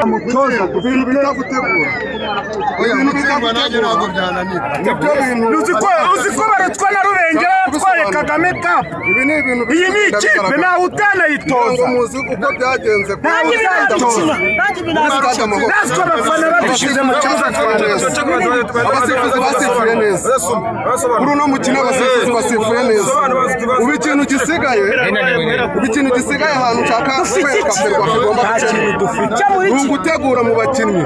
mutoza ibintu bitagutegura ibintu bitagutegura uziko baratwa na Rubengera yatwaye Kagame Cup iyi ni ikipe nawe utanayitoza muzi uko byagenze natwe abafana badushize mu kibuga abasifuzi basifuye neza kuri uno mukino abasifuzi basifuye neza ubu ikintu gisigaye ahantu nshaka kwereka Ferwafa igomba gukina gutegura mu bakinnyi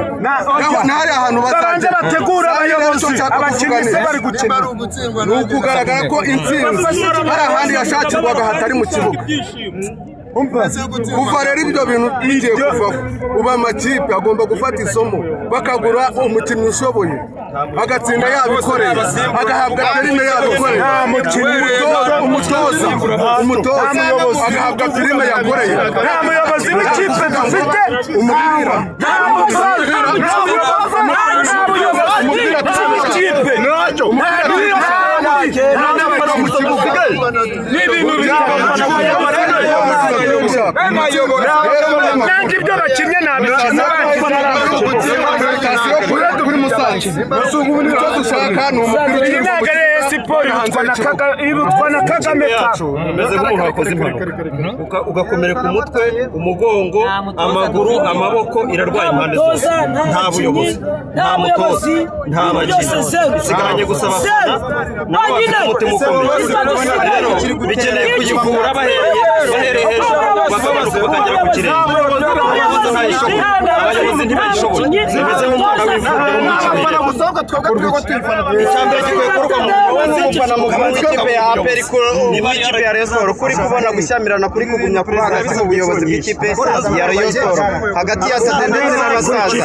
ntari ahantu bazajya bategura abayobozi abakinnyi bari gukina ni ukugaragara ko intsinzi hari ahandi yashakirwaga hatari mu kibuga kuva rero ibyo bintu bigiye kuvaho uba amakipe agomba gufata isomo bakagura umukinnyi ushoboye agatsinda yabikoreye agahabwa filime yabikoreye umutoza agahabwa filime yakoreye nta muyobozi w'ikipe dufite umupira nanjye ibyo bakinnye nabikina irutwa na Kagame Cup umeze nk'uhakoze impanuka ugakomereka umutwe umugongo amaguru amaboko irarwaye impande zose nta buyobozi nta mutoza nta bakinnyi sigaranye gusa abafana n'abafite umutima ukomeye rero bikeneye kuyivura bahereye hejuru bakabanuka bakagera ku kirenge abayobozi ntibayishoboye zimeze nk'umwana w'imfubyi icyambere gikwiye gukorwa mu ikipe ya APR n'ikipe ya Rayon Sports kuri kubona gushyamirana kuri kugumya kuri hagati mu buyobozi bw'ikipe ya Rayon Sports hagati ya Sade ndetse n'abasaza